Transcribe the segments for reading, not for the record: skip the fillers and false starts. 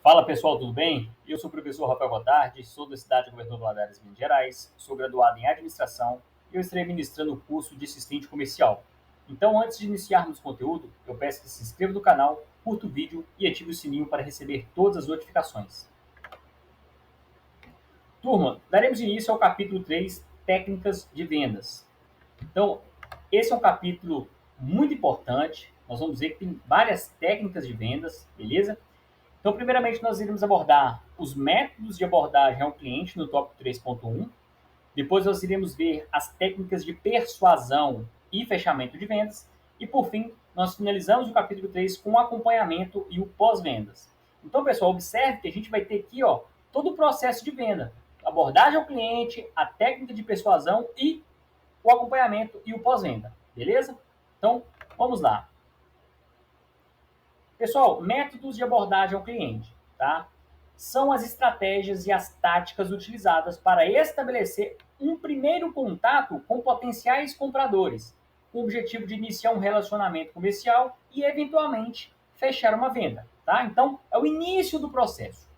Fala pessoal, tudo bem? Eu sou o professor Rafael Gotardi, sou da cidade de Governador Valadares, Minas Gerais, sou graduado em administração e eu estarei ministrando o curso de assistente comercial. Então, antes de iniciarmos o conteúdo, eu peço que se inscreva no canal, curta o vídeo e ative o sininho para receber todas as notificações. Turma, daremos início ao capítulo 3, Técnicas de Vendas. Então, esse é um capítulo muito importante, nós vamos ver que tem várias técnicas de vendas, beleza? Então, primeiramente, nós iremos abordar os métodos de abordagem ao cliente no tópico 3.1. Depois, nós iremos ver as técnicas de persuasão e fechamento de vendas. E, por fim, nós finalizamos o capítulo 3 com o acompanhamento e o pós-vendas. Então, pessoal, observe que a gente vai ter aqui todo o processo de venda. Abordagem ao cliente, a técnica de persuasão e o acompanhamento e o pós-venda. Beleza? Então, vamos lá. Pessoal, métodos de abordagem ao cliente, tá? São as estratégias e as táticas utilizadas para estabelecer um primeiro contato com potenciais compradores, com o objetivo de iniciar um relacionamento comercial e, eventualmente, fechar uma venda, tá? Então, é o início do processo.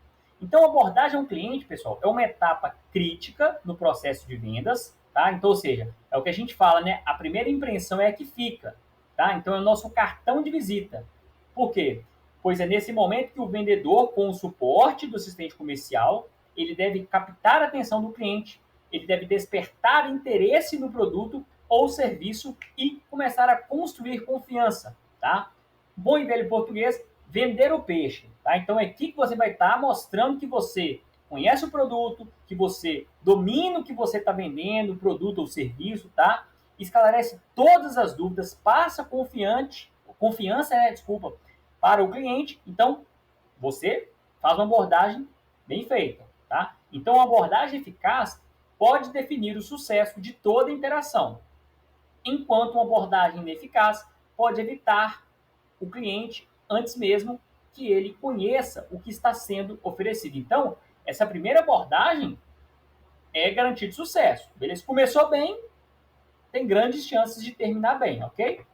Então, a abordagem ao cliente, pessoal, é uma etapa crítica no processo de vendas, tá? Então, ou seja, é o que a gente fala, né? A primeira impressão é a que fica, tá? Então, é o nosso cartão de visita. Por quê? Pois é nesse momento que o vendedor, com o suporte do assistente comercial, ele deve captar a atenção do cliente, ele deve despertar interesse no produto ou serviço e começar a construir confiança, tá? Bom e velho português, vender o peixe, tá? Então é aqui que você vai estar mostrando que você conhece o produto, que você domina o que você está vendendo, o produto ou serviço, tá? Esclarece todas as dúvidas, passa confiança, desculpa, para o cliente. Então, você faz uma abordagem bem feita, tá? Então, a abordagem eficaz pode definir o sucesso de toda a interação, enquanto uma abordagem ineficaz pode evitar o cliente antes mesmo que ele conheça o que está sendo oferecido. Então, essa primeira abordagem é garantia de sucesso. Beleza? Começou bem, tem grandes chances de terminar bem, ok?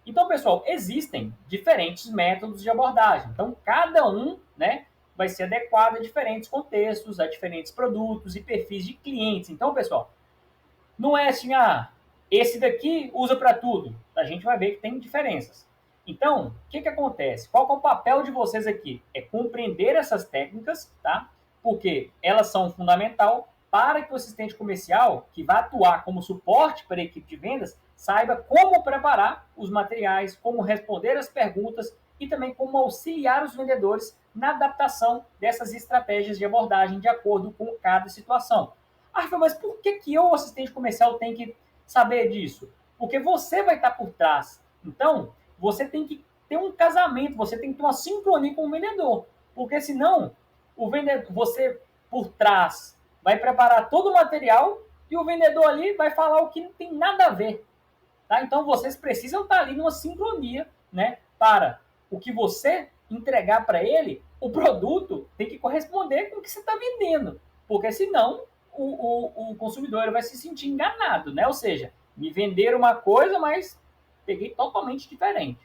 Então, pessoal, existem diferentes métodos de abordagem. Então, cada um, né, vai ser adequado a diferentes contextos, a diferentes produtos e perfis de clientes. Então, pessoal, não é assim, esse daqui usa para tudo. A gente vai ver que tem diferenças. Então, o que acontece? Qual que é o papel de vocês aqui? É compreender essas técnicas, tá? Porque elas são fundamental para que o assistente comercial, que vai atuar como suporte para a equipe de vendas, saiba como preparar os materiais, como responder as perguntas e também como auxiliar os vendedores na adaptação dessas estratégias de abordagem de acordo com cada situação. Rafael, mas por que eu, assistente comercial, tenho que saber disso? Porque você vai estar por trás. Então, você tem que ter um casamento, você tem que ter uma sincronia com o vendedor. Porque senão, o vendedor, você por trás vai preparar todo o material e o vendedor ali vai falar o que não tem nada a ver. Tá? Então, vocês precisam estar ali numa sincronia, né? Para o que você entregar para ele, o produto tem que corresponder com o que você está vendendo. Porque senão, o consumidor vai se sentir enganado, né? Ou seja, me venderam uma coisa, mas peguei totalmente diferente.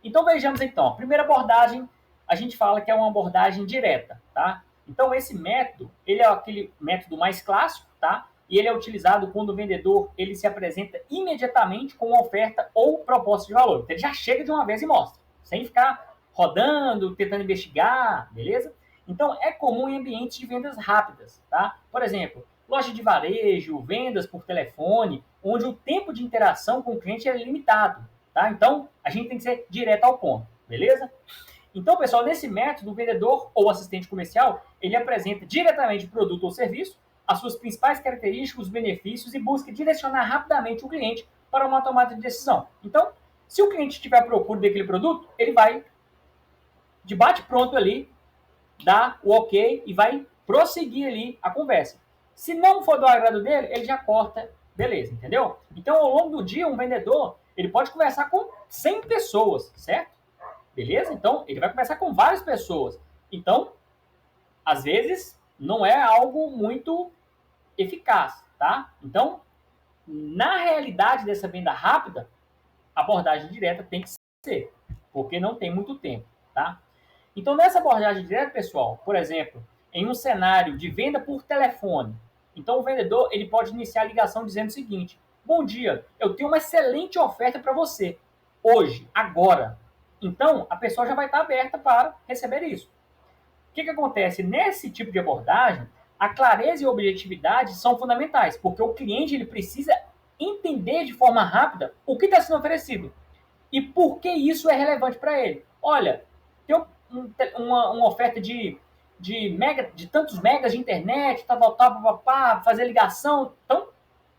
Então, vejamos então. A primeira abordagem, a gente fala que é uma abordagem direta, tá? Então, esse método, ele é aquele método mais clássico, tá? E ele é utilizado quando o vendedor ele se apresenta imediatamente com uma oferta ou proposta de valor. Então, ele já chega de uma vez e mostra, sem ficar rodando, tentando investigar, beleza? Então, é comum em ambientes de vendas rápidas, tá? Por exemplo, loja de varejo, vendas por telefone, onde o tempo de interação com o cliente é limitado, tá? Então, a gente tem que ser direto ao ponto, beleza? Então, pessoal, nesse método, o vendedor ou assistente comercial, ele apresenta diretamente o produto ou serviço, as suas principais características, os benefícios e busca direcionar rapidamente o cliente para uma tomada de decisão. Então, se o cliente estiver à procura daquele produto, ele vai, de bate-pronto ali, dar o ok e vai prosseguir ali a conversa. Se não for do agrado dele, ele já corta, beleza, entendeu? Então, ao longo do dia, um vendedor, ele pode conversar com 100 pessoas, certo? Beleza? Então, ele vai conversar com várias pessoas. Então, às vezes, não é algo muito eficaz, tá? Então, na realidade dessa venda rápida, a abordagem direta tem que ser, porque não tem muito tempo, tá? Então, nessa abordagem direta, pessoal, por exemplo, em um cenário de venda por telefone, então o vendedor ele pode iniciar a ligação dizendo o seguinte: bom dia, eu tenho uma excelente oferta para você, hoje, agora. Então, a pessoa já vai estar aberta para receber isso. O que acontece? Nesse tipo de abordagem, a clareza e a objetividade são fundamentais, porque o cliente ele precisa entender de forma rápida o que está sendo oferecido e por que isso é relevante para ele. Olha, tem uma oferta de tantos megas de internet, fazer ligação, então,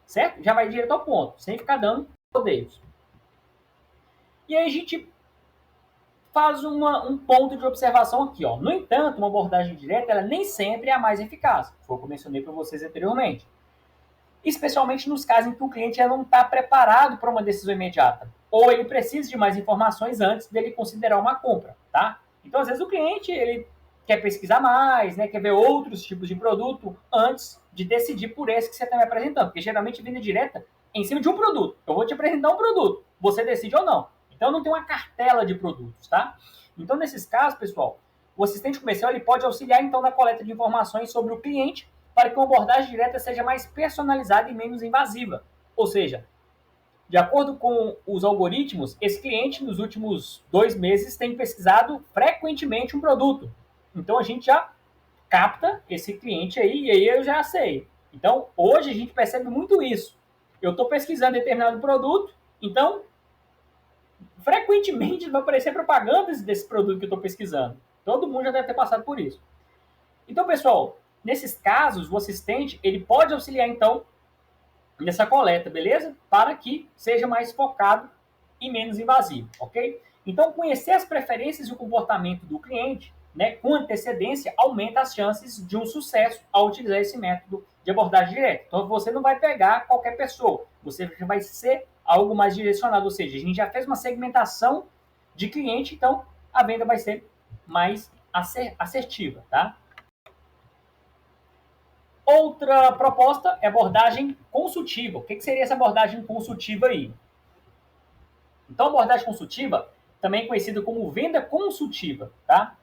certo? Já vai direto ao ponto, sem ficar dando rodeios. E aí a gente faz um ponto de observação aqui. Ó. No entanto, uma abordagem direta ela nem sempre é a mais eficaz, foi o que eu mencionei para vocês anteriormente. Especialmente nos casos em que o cliente não está preparado para uma decisão imediata, ou ele precisa de mais informações antes dele considerar uma compra. Tá? Então, às vezes, o cliente ele quer pesquisar mais, né, quer ver outros tipos de produto antes de decidir por esse que você está me apresentando, porque geralmente venda direta em cima de um produto. Eu vou te apresentar um produto, você decide ou não. Então, não tem uma cartela de produtos, tá? Então, nesses casos, pessoal, o assistente comercial ele pode auxiliar, então, na coleta de informações sobre o cliente para que uma abordagem direta seja mais personalizada e menos invasiva. Ou seja, de acordo com os algoritmos, esse cliente, nos últimos 2 meses, tem pesquisado frequentemente um produto. Então, a gente já capta esse cliente aí, e aí eu já sei. Então, hoje a gente percebe muito isso. Eu estou pesquisando determinado produto, então frequentemente vai aparecer propagandas desse produto que eu estou pesquisando. Todo mundo já deve ter passado por isso. Então, pessoal, nesses casos, o assistente ele pode auxiliar, então, nessa coleta, beleza? Para que seja mais focado e menos invasivo, ok? Então, conhecer as preferências e o comportamento do cliente, né, com antecedência, aumenta as chances de um sucesso ao utilizar esse método de abordagem direta. Então, você não vai pegar qualquer pessoa, você vai ser algo mais direcionado, ou seja, a gente já fez uma segmentação de cliente, então a venda vai ser mais assertiva, tá? Outra proposta é abordagem consultiva. O que seria essa abordagem consultiva aí? Então, a abordagem consultiva, também conhecida como venda consultiva, tá?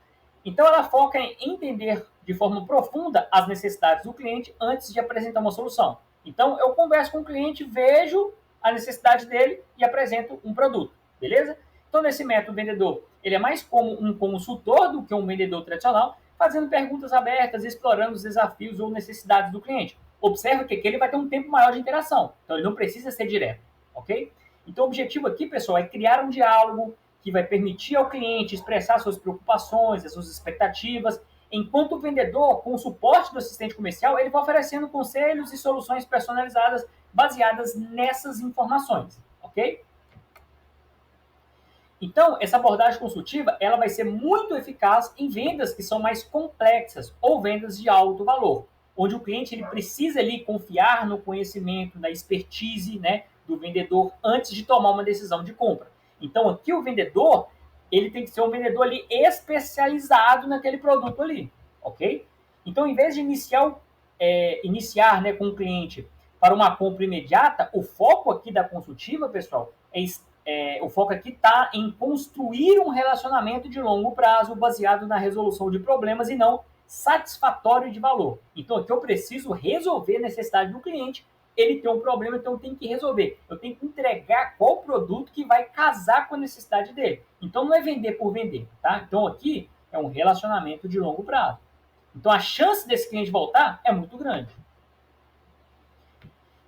Então, ela foca em entender de forma profunda as necessidades do cliente antes de apresentar uma solução. Então, eu converso com o cliente, vejo a necessidade dele e apresento um produto, beleza? Então, nesse método, o vendedor ele é mais como um consultor do que um vendedor tradicional, fazendo perguntas abertas, explorando os desafios ou necessidades do cliente. Observa que ele vai ter um tempo maior de interação, então ele não precisa ser direto, ok? Então, o objetivo aqui, pessoal, é criar um diálogo que vai permitir ao cliente expressar suas preocupações, as suas expectativas, enquanto o vendedor, com o suporte do assistente comercial, ele vai oferecendo conselhos e soluções personalizadas baseadas nessas informações, ok? Então, essa abordagem consultiva, ela vai ser muito eficaz em vendas que são mais complexas ou vendas de alto valor, onde o cliente ele precisa ali confiar no conhecimento, na expertise, né, do vendedor antes de tomar uma decisão de compra. Então, aqui o vendedor, ele tem que ser um vendedor ali especializado naquele produto ali, ok? Então, em vez de iniciar né, com o cliente para uma compra imediata, o foco aqui da consultiva, pessoal, o foco aqui está em construir um relacionamento de longo prazo baseado na resolução de problemas e não satisfatório de valor. Então, aqui eu preciso resolver a necessidade do cliente. Ele tem um problema, então eu tenho que resolver. Eu tenho que entregar qual produto que vai casar com a necessidade dele. Então, não é vender por vender, tá? Então, aqui é um relacionamento de longo prazo. Então, a chance desse cliente voltar é muito grande.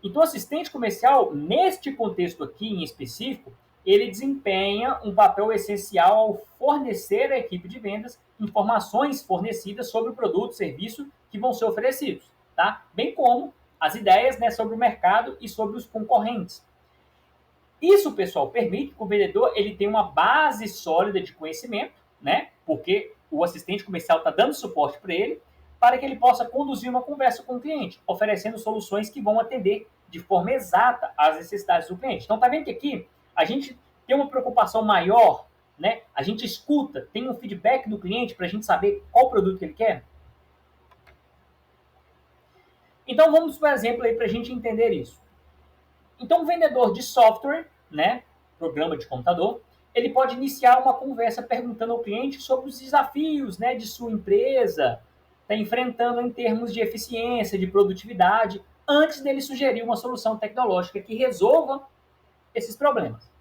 Então, o assistente comercial, neste contexto aqui em específico, ele desempenha um papel essencial ao fornecer à equipe de vendas informações fornecidas sobre o produto, serviço que vão ser oferecidos, tá? Bem como as ideias né, sobre o mercado e sobre os concorrentes. Isso, pessoal, permite que o vendedor ele tenha uma base sólida de conhecimento, né? Porque o assistente comercial está dando suporte para ele, para que ele possa conduzir uma conversa com o cliente, oferecendo soluções que vão atender de forma exata às necessidades do cliente. Então, tá vendo que aqui a gente tem uma preocupação maior, né? A gente escuta, tem um feedback do cliente para a gente saber qual produto que ele quer. Então, vamos para um exemplo aí para a gente entender isso. Então, o vendedor de software, né, programa de computador, ele pode iniciar uma conversa perguntando ao cliente sobre os desafios, né, de sua empresa, está enfrentando em termos de eficiência, de produtividade, antes dele sugerir uma solução tecnológica que resolva esses problemas.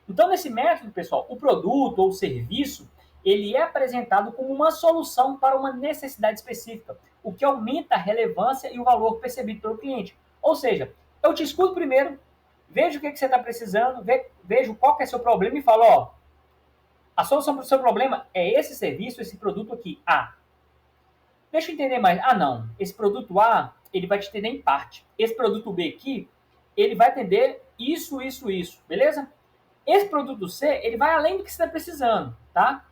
Então, nesse método, pessoal, o produto ou o serviço, ele é apresentado como uma solução para uma necessidade específica, o que aumenta a relevância e o valor percebido pelo cliente. Ou seja, eu te escuto primeiro, vejo o que você está precisando, vejo qual que é o seu problema e falo, ó, a solução para o seu problema é esse serviço, esse produto aqui, A. Deixa eu entender mais. Ah, não. Esse produto A, ele vai te atender em parte. Esse produto B aqui, ele vai atender isso, isso, isso. Beleza? Esse produto C, ele vai além do que você está precisando, tá?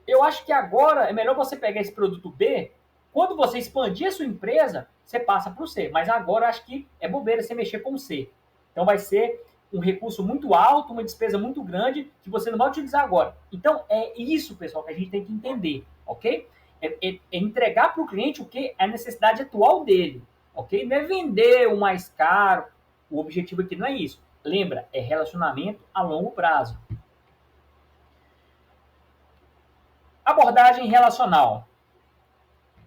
Eu acho que agora é melhor você pegar esse produto B, quando você expandir a sua empresa, você passa para o C. Mas agora eu acho que é bobeira você mexer com o C. Então vai ser um recurso muito alto, uma despesa muito grande, que você não vai utilizar agora. Então é isso, pessoal, que a gente tem que entender, ok? É entregar para o cliente o que é a necessidade atual dele, ok? Não é vender o mais caro. O objetivo aqui não é isso. Lembra, é relacionamento a longo prazo. Abordagem relacional.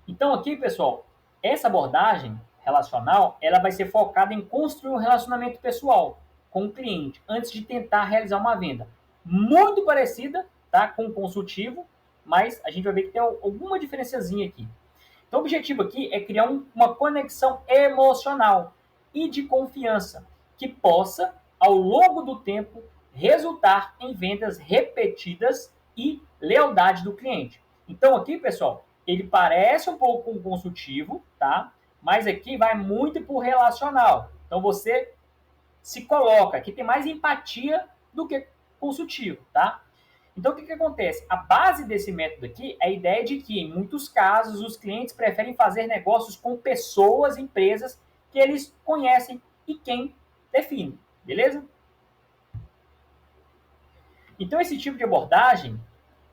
Então aqui, pessoal, essa abordagem relacional, ela vai ser focada em construir um relacionamento pessoal com o cliente antes de tentar realizar uma venda. Muito parecida, tá, com o consultivo, mas a gente vai ver que tem alguma diferenciazinha aqui. Então o objetivo aqui é criar uma conexão emocional e de confiança que possa, ao longo do tempo, resultar em vendas repetidas e lealdade do cliente. Então aqui, pessoal, ele parece um pouco com um consultivo, tá? Mas aqui vai muito por relacional. Então você se coloca, aqui tem mais empatia do que consultivo, tá? Então, o que acontece? A base desse método aqui é a ideia de que, em muitos casos, os clientes preferem fazer negócios com pessoas, empresas que eles conhecem e quem define, beleza? Então, esse tipo de abordagem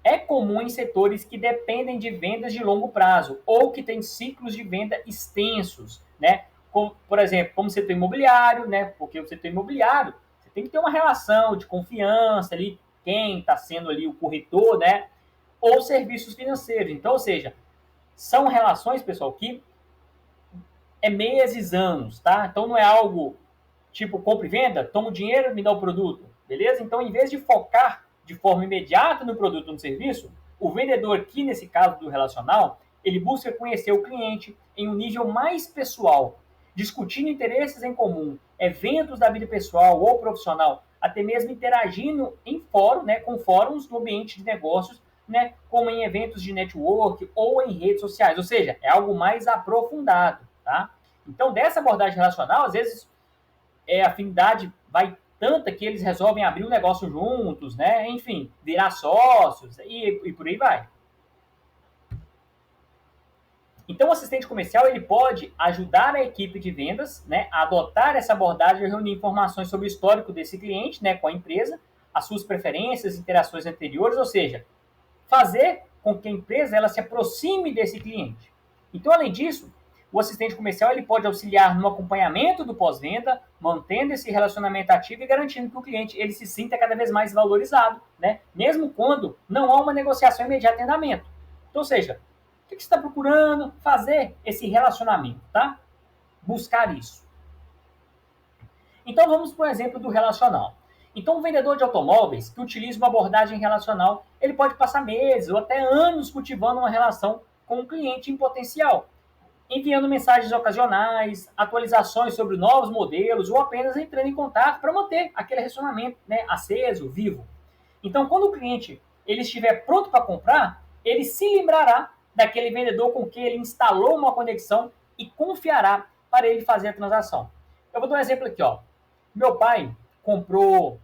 é comum em setores que dependem de vendas de longo prazo ou que têm ciclos de venda extensos, né? Como, por exemplo, como setor imobiliário, né? Porque o setor imobiliário, você tem que ter uma relação de confiança ali, quem está sendo ali o corretor, né? Ou serviços financeiros. Então, ou seja, são relações, pessoal, que é meses, anos, tá? Então não é algo tipo compra e venda, toma o dinheiro, me dá o produto, beleza? Então, em vez de focar de forma imediata no produto ou no serviço, o vendedor aqui, nesse caso do relacional, ele busca conhecer o cliente em um nível mais pessoal, discutindo interesses em comum, eventos da vida pessoal ou profissional, até mesmo interagindo em fórum, né, com fóruns do ambiente de negócios, né, como em eventos de network ou em redes sociais, ou seja, é algo mais aprofundado, tá? Então, dessa abordagem relacional, às vezes a afinidade vai tanta que eles resolvem abrir um negócio juntos, né? Enfim, virar sócios e por aí vai. Então, o assistente comercial ele pode ajudar a equipe de vendas, né, a adotar essa abordagem e reunir informações sobre o histórico desse cliente, né, com a empresa, as suas preferências, interações anteriores, ou seja, fazer com que a empresa ela se aproxime desse cliente. Então, além disso, o assistente comercial ele pode auxiliar no acompanhamento do pós-venda, mantendo esse relacionamento ativo e garantindo que o cliente ele se sinta cada vez mais valorizado, né? Mesmo quando não há uma negociação imediata em andamento. Então, ou seja, o que você está procurando? Fazer esse relacionamento, tá? Buscar isso. Então, vamos para o exemplo do relacional. Então, um vendedor de automóveis que utiliza uma abordagem relacional, ele pode passar meses ou até anos cultivando uma relação com um cliente em potencial, enviando mensagens ocasionais, atualizações sobre novos modelos ou apenas entrando em contato para manter aquele relacionamento, né, aceso, vivo. Então, quando o cliente ele estiver pronto para comprar, ele se lembrará daquele vendedor com quem ele instalou uma conexão e confiará para ele fazer a transação. Eu vou dar um exemplo aqui, ó. Meu pai comprou,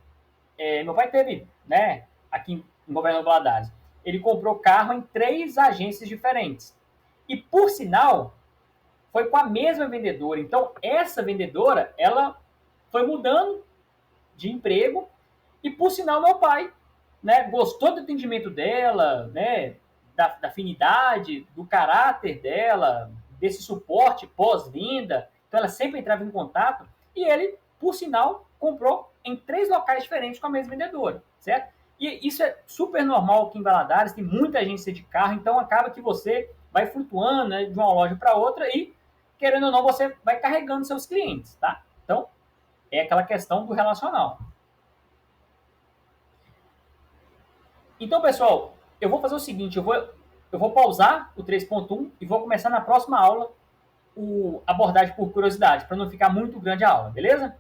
meu pai teve, né, aqui em Governador Valadares, ele comprou carro em 3 agências diferentes. E por sinal, foi com a mesma vendedora. Então, essa vendedora, ela foi mudando de emprego e, por sinal, meu pai, né, gostou do atendimento dela, né, da afinidade, do caráter dela, desse suporte pós-venda. Então, ela sempre entrava em contato e ele, por sinal, comprou em 3 locais diferentes com a mesma vendedora, certo? E isso é super normal aqui em Valadares, tem muita agência de carro, então acaba que você vai flutuando, né, de uma loja para outra e, querendo ou não, você vai carregando seus clientes, tá? Então, é aquela questão do relacional. Então, pessoal, eu vou fazer o seguinte, eu vou pausar o 3.1 e vou começar na próxima aula o abordagem por curiosidade, para não ficar muito grande a aula, beleza?